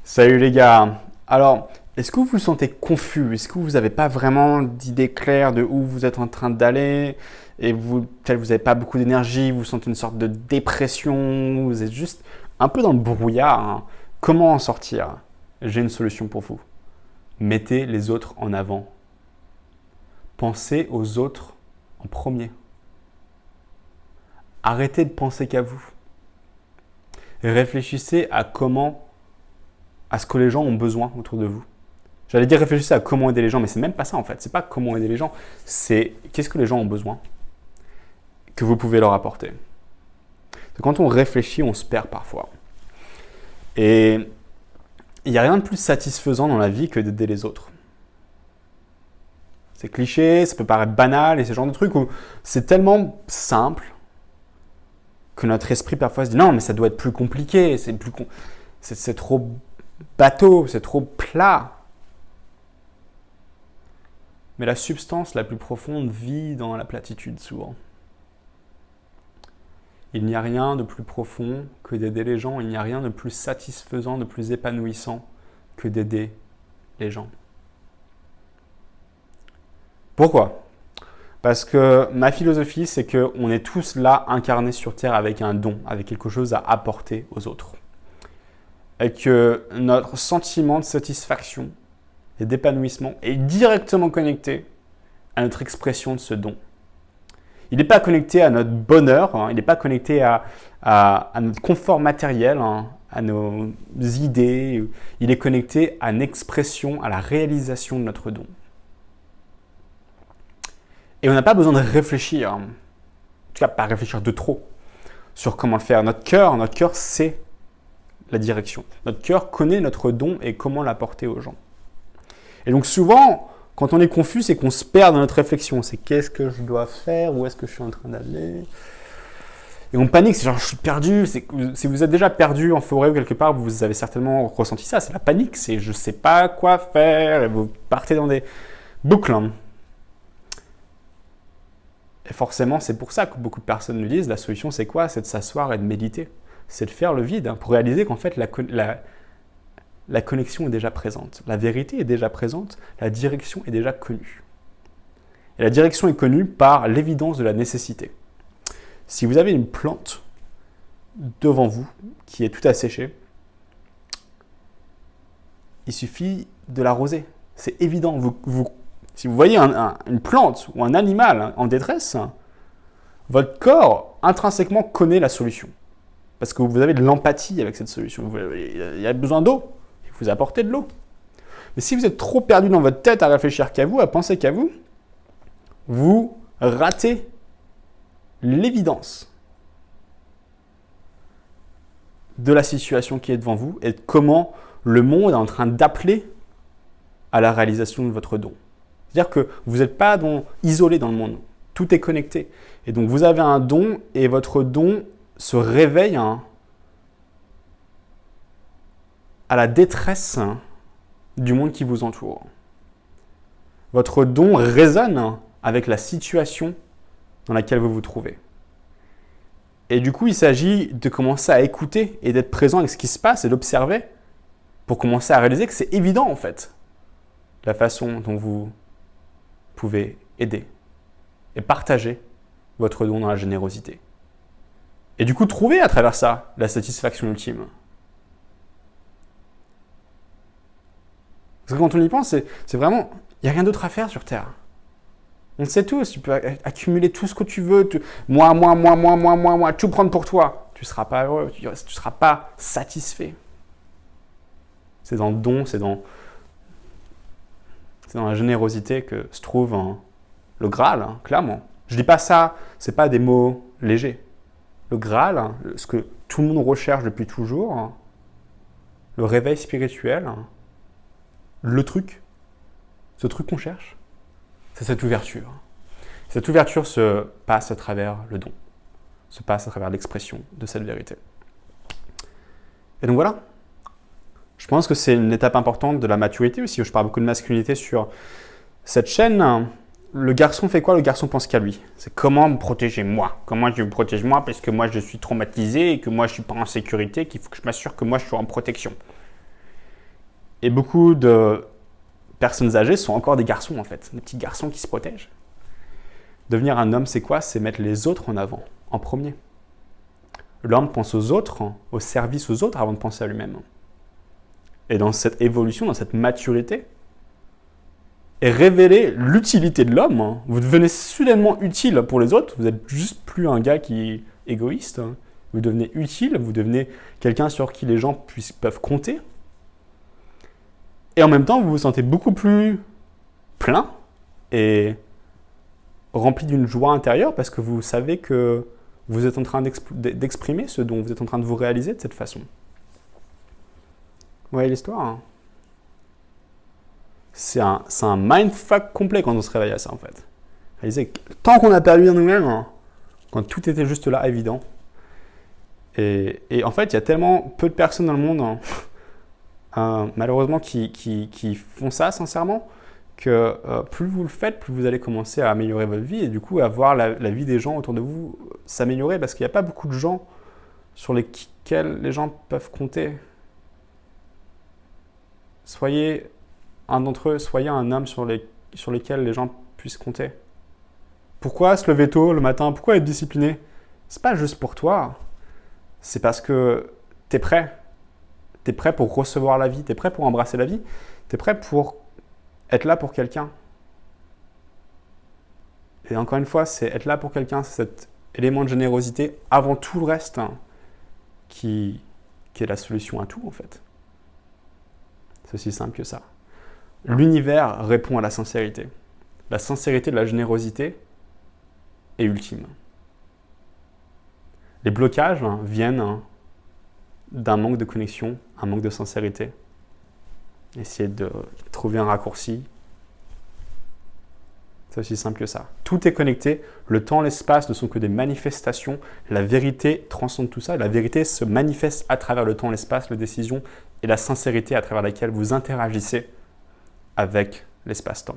Salut les gars. Alors, est-ce que vous vous sentez confus? Est-ce que vous n'avez pas vraiment d'idée claire de où vous êtes en train d'aller? Et peut-être vous n'avez pas beaucoup d'énergie, vous sentez une sorte de dépression, vous êtes juste un peu dans le brouillard, hein. Comment en sortir? J'ai une solution pour vous. Mettez les autres en avant. Pensez aux autres en premier. Arrêtez de penser qu'à vous. Réfléchissez à ce que les gens ont besoin autour de vous. J'allais dire réfléchissez à comment aider les gens, mais c'est même pas ça en fait. C'est pas comment aider les gens, c'est qu'est-ce que les gens ont besoin que vous pouvez leur apporter. Quand on réfléchit, on se perd parfois. Et il n'y a rien de plus satisfaisant dans la vie que d'aider les autres. C'est cliché, ça peut paraître banal et ce genre de trucs où c'est tellement simple que notre esprit parfois se dit non mais ça doit être plus compliqué, c'est trop bateau, c'est trop plat. Mais la substance la plus profonde vit dans la platitude souvent. Il n'y a rien de plus profond que d'aider les gens, il n'y a rien de plus satisfaisant, de plus épanouissant que d'aider les gens. Pourquoi ? Parce que ma philosophie, c'est qu'on est tous là incarnés sur Terre avec un don, avec quelque chose à apporter aux autres. Et que notre sentiment de satisfaction et d'épanouissement est directement connecté à notre expression de ce don. Il n'est pas connecté à notre bonheur, hein, il n'est pas connecté à notre confort matériel, hein, à nos idées. Il est connecté à une expression, à la réalisation de notre don. Et on n'a pas besoin de réfléchir, en tout cas pas réfléchir de trop, sur comment le faire. Notre cœur sait la direction. Notre cœur connaît notre don et comment l'apporter aux gens. Et donc souvent, quand on est confus, c'est qu'on se perd dans notre réflexion. C'est qu'est-ce que je dois faire? Où est-ce que je suis en train d'aller? Et on panique, c'est genre je suis perdu. Si vous êtes déjà perdu en forêt ou quelque part, vous avez certainement ressenti ça. C'est la panique, c'est je ne sais pas quoi faire. Et vous partez dans des boucles, hein. Et forcément, c'est pour ça que beaucoup de personnes nous disent, la solution c'est quoi? C'est de s'asseoir et de méditer. C'est de faire le vide, hein, pour réaliser qu'en fait la connexion est déjà présente. La vérité est déjà présente, la direction est déjà connue. Et la direction est connue par l'évidence de la nécessité. Si vous avez une plante devant vous qui est tout asséchée, il suffit de l'arroser. C'est évident. Si vous voyez une plante ou un animal en détresse, votre corps intrinsèquement connaît la solution. Parce que vous avez de l'empathie avec cette solution. Il y a besoin d'eau, vous apportez de l'eau. Mais si vous êtes trop perdu dans votre tête à réfléchir qu'à vous, à penser qu'à vous, vous ratez l'évidence de la situation qui est devant vous et de comment le monde est en train d'appeler à la réalisation de votre don. C'est-à-dire que vous n'êtes pas isolé dans le monde. Tout est connecté. Et donc, vous avez un don et votre don se réveille à la détresse du monde qui vous entoure. Votre don résonne avec la situation dans laquelle vous vous trouvez. Et du coup, il s'agit de commencer à écouter et d'être présent avec ce qui se passe et d'observer pour commencer à réaliser que c'est évident en fait, la façon dont vous pouvez aider et partager votre don dans la générosité. Et du coup, trouver à travers ça la satisfaction ultime. Parce que quand on y pense, c'est vraiment, il n'y a rien d'autre à faire sur Terre. On le sait tous, tu peux accumuler tout ce que tu veux, moi, tout prendre pour toi. Tu ne seras pas heureux, tu ne seras pas satisfait. C'est dans le don, c'est dans la générosité que se trouve le Graal, hein, clairement. Je ne dis pas ça, ce n'est pas des mots légers. Le Graal, hein, ce que tout le monde recherche depuis toujours, hein, le réveil spirituel, hein, ce truc qu'on cherche, c'est cette ouverture. Cette ouverture se passe à travers le don, se passe à travers l'expression de cette vérité. Et donc voilà. Je pense que c'est une étape importante de la maturité aussi. Je parle beaucoup de masculinité sur cette chaîne. Le garçon fait quoi? Le garçon pense qu'à lui. C'est comment me protéger moi. Comment je me protège moi parce que moi je suis traumatisé et que moi je ne suis pas en sécurité, qu'il faut que je m'assure que moi je suis en protection. Et beaucoup de personnes âgées sont encore des garçons en fait, des petits garçons qui se protègent. Devenir un homme, c'est quoi? C'est mettre les autres en avant, en premier. L'homme pense aux autres, au service aux autres avant de penser à lui-même. Et dans cette évolution, dans cette maturité, et révéler l'utilité de l'homme, vous devenez soudainement utile pour les autres, vous n'êtes juste plus un gars qui est égoïste, vous devenez utile, vous devenez quelqu'un sur qui les gens peuvent compter. Et en même temps, vous vous sentez beaucoup plus plein et rempli d'une joie intérieure parce que vous savez que vous êtes en train d'exprimer ce dont vous êtes en train de vous réaliser de cette façon. Vous voyez l'histoire, hein? C'est un mindfuck complet quand on se réveille à ça, en fait. Réalisez que tant qu'on a perdu en nous-mêmes, hein, quand tout était juste là, évident. Et en fait, il y a tellement peu de personnes dans le monde, hein, malheureusement, qui font ça, sincèrement, que plus vous le faites, plus vous allez commencer à améliorer votre vie et du coup, à voir la vie des gens autour de vous s'améliorer parce qu'il n'y a pas beaucoup de gens sur lesquels les gens peuvent compter. Soyez un d'entre eux, soyez un homme sur lesquels les gens puissent compter. Pourquoi se lever tôt le matin? Pourquoi être discipliné? C'est pas juste pour toi. C'est parce que tu es prêt. Tu es prêt pour recevoir la vie. Tu es prêt pour embrasser la vie. Tu es prêt pour être là pour quelqu'un. Et encore une fois, c'est être là pour quelqu'un, c'est cet élément de générosité avant tout le reste, hein, qui est la solution à tout en fait. C'est aussi simple que ça. L'univers répond à la sincérité. La sincérité de la générosité est ultime. Les blocages viennent d'un manque de connexion, un manque de sincérité. Essayez de trouver un raccourci. C'est aussi simple que ça. Tout est connecté. Le temps, l'espace ne sont que des manifestations. La vérité transcende tout ça. La vérité se manifeste à travers le temps, l'espace, les décisions et la sincérité à travers laquelle vous interagissez avec l'espace-temps.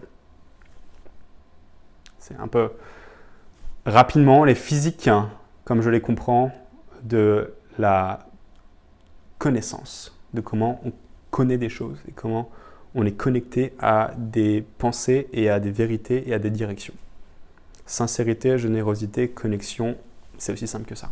C'est un peu rapidement les physiques, comme je les comprends, de la connaissance, de comment on connaît des choses et comment on est connecté à des pensées et à des vérités et à des directions. Sincérité, générosité, connexion, c'est aussi simple que ça.